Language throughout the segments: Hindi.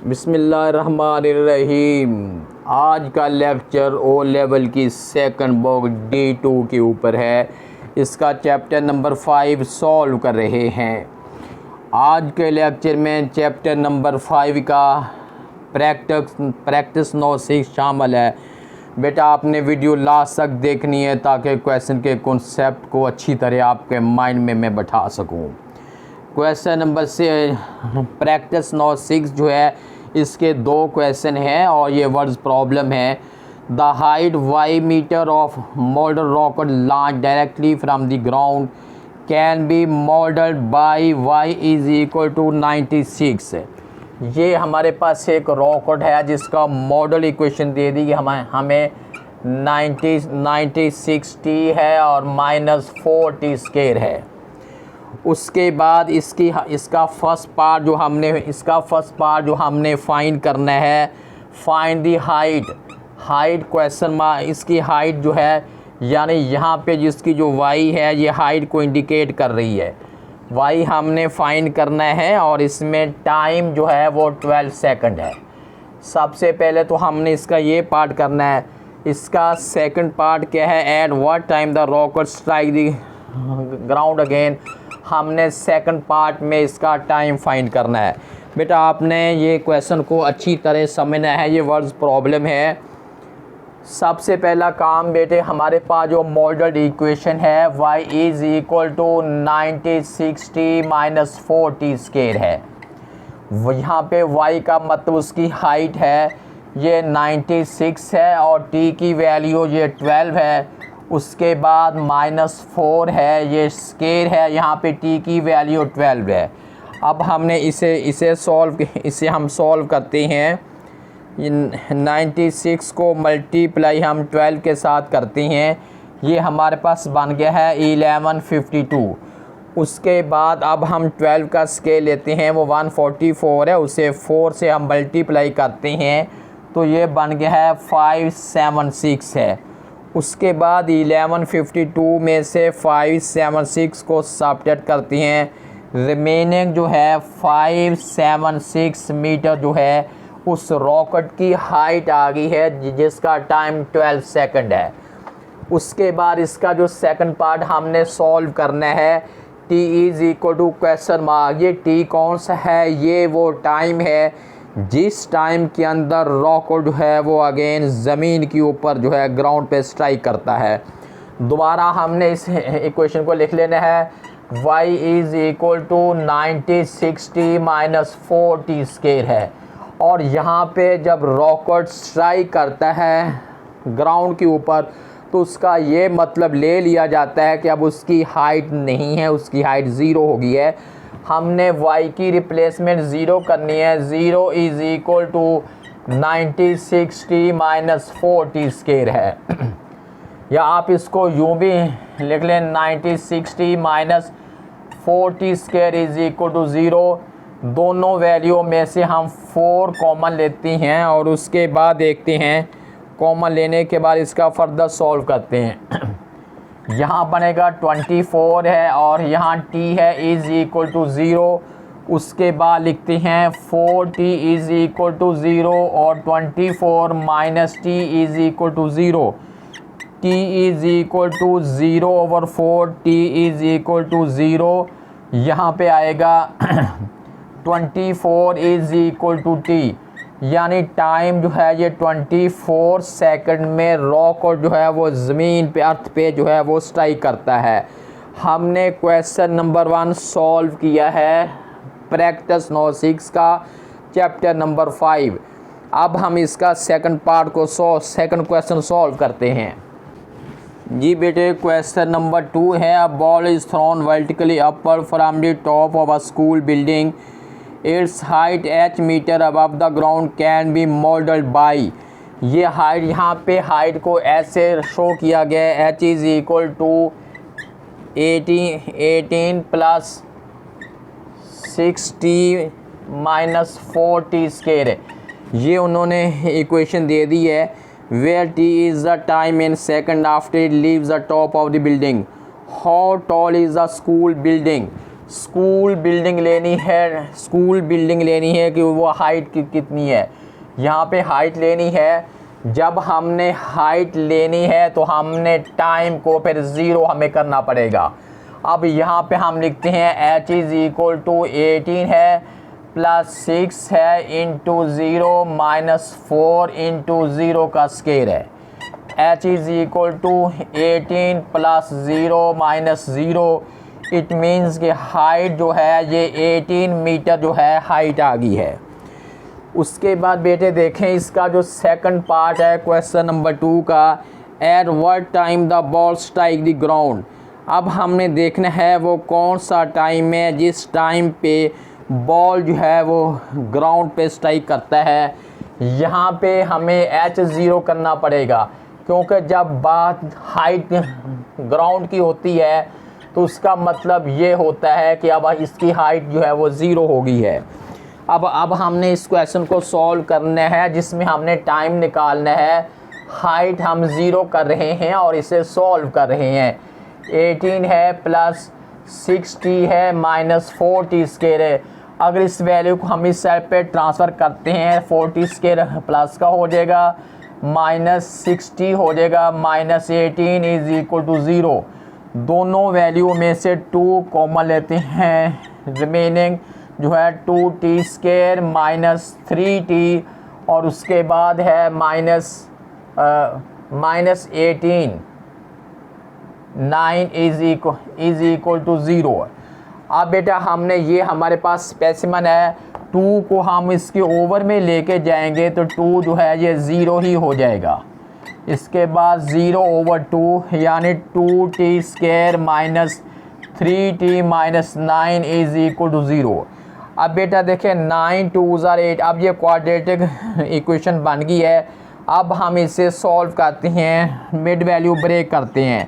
बिस्मिल्लाहिर्रहमानिर्रहीम। आज का लेक्चर ओ लेवल की सेकंड बुक D2 के ऊपर है। इसका चैप्टर नंबर 5 सॉल्व कर रहे हैं। आज के लेक्चर में चैप्टर नंबर 5 का प्रैक्टिस नोट 6 शामिल है। बेटा आपने वीडियो लास्ट तक देखनी है ताकि क्वेश्चन के कॉन्सेप्ट को अच्छी तरह आपके माइंड में मैं बैठा सकूं। क्वेश्चन नंबर से प्रैक्टिस नोट 6 जो है इसके दो क्वेश्चन हैं और ये वर्ड्स प्रॉब्लम है। The height y metre of model rocket launch directly from the ground can be modelled by y is equal to 96। ये हमारे पास एक रॉकेट है जिसका मॉडल इक्वेशन दे दी कि हमें 96t है और -4t स्क्वायर है। उसके बाद इसका फर्स्ट पार्ट जो हमने फाइंड करना है, find the height question mark. इसकी हाइट जो है यानी यहाँ पे जिसकी जो y है ये हाइट को इंडिकेट कर रही है। y हमने फाइंड करना है और इसमें टाइम जो है वो 12 सेकंड है। सबसे पहले तो हमने इसका ये पार्ट करना है। इसका सेकंड पार्ट क्या है, at what time the rocket strike the ground again. हमने सेकंड पार्ट में इसका टाइम फाइंड करना है। बेटा आपने ये क्वेश्चन को अच्छी तरह समझना है, ये वर्ड्स प्रॉब्लम है। सबसे पहला काम बेटे हमारे पास जो मॉडल इक्वेशन है y is equal to 96t - 4t square है। यहाँ पे y का मतलब उसकी हाइट है, ये 96 है और t की वैल्यू ये 12 है। उसके बाद -4 है, ये स्क्वायर है, यहाँ पे t की वैल्यू 12 है। अब हमने इसे हम सॉल्व करते हैं। 96 को मल्टीप्लाई हम 12 के साथ करते हैं, ये हमारे पास बन गया है 1152। उसके बाद अब हम 12 का स्केल लेते हैं, वो 144 है, उसे 4 से हम मल्टीप्लाई करते हैं तो ये बन गया है 576 है। उसके बाद 1152 में से 576 को सब्ट्रैक्ट करते हैं, रिमेनिंग जो है 576 मीटर जो है उस रॉकेट की हाइट आ गई है जिसका टाइम 12 सेकंड है। उसके बाद इसका जो सेकंड पार्ट हमने सॉल्व करना है, t is equal to question mark. ये t कौन सा है, ये वो टाइम है जिस टाइम के अंदर रॉकेट जो है वो अगेन ज़मीन के ऊपर जो है ग्राउंड पे स्ट्राइक करता है। दोबारा हमने इस इक्वेशन को लिख लेना है, y is equal to 96t - 4t square है। और यहाँ पे जब रॉकेट स्ट्राइक करता है ग्राउंड के ऊपर तो उसका ये मतलब ले लिया जाता है कि अब उसकी हाइट नहीं है, उसकी हाइट 0 हो गई है। हमने y की रिप्लेसमेंट 0 करनी है। 0 is equal to 96t - 4t square है। या आप इसको यूँ भी लिख लें, 96t - 4t square is equal to 0। दोनों वैल्यू में से हम 4 कॉमन लेते हैं और उसके बाद देखते हैं, कॉमन लेने के बाद इसका फर्दर सॉल्व करते हैं। यहाँ बनेगा 24 है और यहाँ t है इज़ इक्वल टू 0। उसके बाद लिखते हैं 4t इज़ इक्वल टू 0 और 24 - t is equal to 0। t is equal to 0/4, t is equal to 0। यहाँ पे आएगा 24 इज़ इक्वल टू t, यानी टाइम जो है ये 24 सेकंड में रॉकेट जो है वो ज़मीन पे अर्थ पे जो है वो स्ट्राइक करता है। हमने क्वेश्चन नंबर 1 सॉल्व किया है प्रैक्टिस नोट 6 का चैप्टर नंबर 5। अब हम इसका सेकंड पार्ट को सेकंड क्वेश्चन सॉल्व करते हैं। जी बेटे क्वेश्चन नंबर 2 है, a ball is thrown vertically upward from the top of a school building. Its height h metre above the ground can be modelled by. ये हाइट, यहाँ पे हाइट को ऐसे शो किया गया है, h is equal to 18 + 6t - 4t square है। ये उन्होंने इक्वेशन दे दी है। Where t is the time in second after it leaves the top of the building. How tall is the school building. School building लेनी है कि वो हाइट कितनी है। यहाँ पे हाइट लेनी है। जब हमने हाइट लेनी है तो हमने टाइम को फिर 0 हमें करना पड़ेगा। अब यहाँ पे हम लिखते हैं h इज़ इक्वल टू 18 है प्लस 6 है इंटू 0 माइनस 4 इंटू 0 का स्क्वायर है। h is equal to 18 plus 0 minus 0। It means कि हाइट जो है ये 18 मीटर जो है हाइट आ गई है। उसके बाद बेटे देखें इसका जो सेकंड पार्ट है क्वेश्चन नंबर 2 का, at what time the ball strike the ground. अब हमने देखना है वो कौन सा टाइम है जिस टाइम पे बॉल जो है वो ग्राउंड पे स्ट्राइक करता है। यहाँ पे हमें h0 करना पड़ेगा, क्योंकि जब बात हाइट ग्राउंड की होती है तो उसका मतलब ये होता है कि अब इसकी हाइट जो है वो 0 हो गई है। अब हमने इस क्वेश्चन को सॉल्व करना है जिसमें हमने टाइम निकालना है। हाइट हम 0 कर रहे हैं और इसे सॉल्व कर रहे हैं। 18 है प्लस 60 है माइनस 40 स्क्वायर है। अगर इस वैल्यू को हम इस साइड पे ट्रांसफ़र करते हैं 40 स्क्वायर प्लस का हो जाएगा माइनस 60 हो जाएगा माइनस 18 इज़ इक्वल टू 0। दोनों वैल्यू में से 2 कॉमन लेते हैं। रिमेनिंग जो है 2t स्क्वायर माइनस 3t और उसके बाद है माइनस 18 9 इज़ इक्वल टू 0। अब बेटा हमने ये हमारे पास स्पेसिमन है, 2 को हम इसके ओवर में लेके जाएंगे तो 2 जो है ये 0 ही हो जाएगा। इसके बाद 0/2 यानी 2t square minus 3t minus 9 is equal to 0। अब बेटा देखें 9 2 8। अब ये क्वाड्रेटिक इक्वेशन बन गई है। अब हम इसे सॉल्व करते हैं, मिड वैल्यू ब्रेक करते हैं।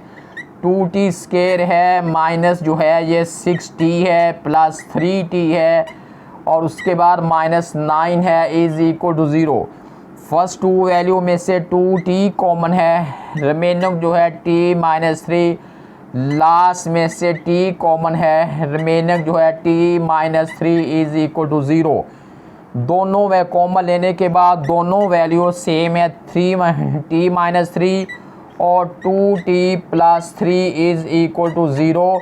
2t स्क्वायर है माइनस जो है ये 6t है प्लस 3t है और उसके बाद माइनस 9 है is equal to 0। First 2 value में से 2t कॉमन है, रिमेनिंग जो है t माइनस 3, लास्ट में से t कॉमन है, रिमेनिंग जो है t minus 3 is equal to 0। दोनों वे कॉमन लेने के बाद दोनों वैल्यू सेम है, t माइनस 3 और 2t plus 3 is equal to 0।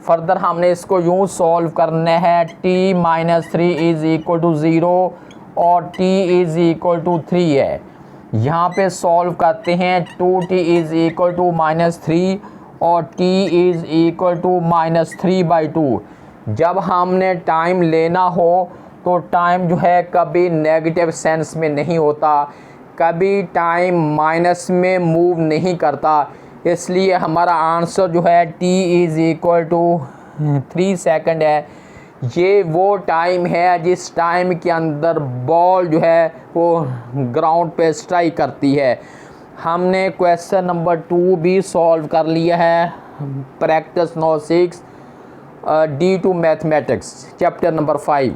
Further हमने इसको यूँ सॉल्व करना है, t minus 3 is equal to 0 और t इज़ इक्वल टू 3 है। यहाँ पे सॉल्व करते हैं, 2t is equal to minus 3 और t is equal to minus 3/2। जब हमने टाइम लेना हो तो टाइम जो है कभी नेगेटिव सेंस में नहीं होता, कभी टाइम माइनस में मूव नहीं करता। इसलिए हमारा आंसर जो है t is equal to 3 second है। ये वो टाइम है जिस टाइम के अंदर बॉल जो है वो ग्राउंड पे स्ट्राइक करती है। हमने क्वेश्चन नंबर 2 भी सॉल्व कर लिया है। Practice note 6 D2 mathematics chapter number 5।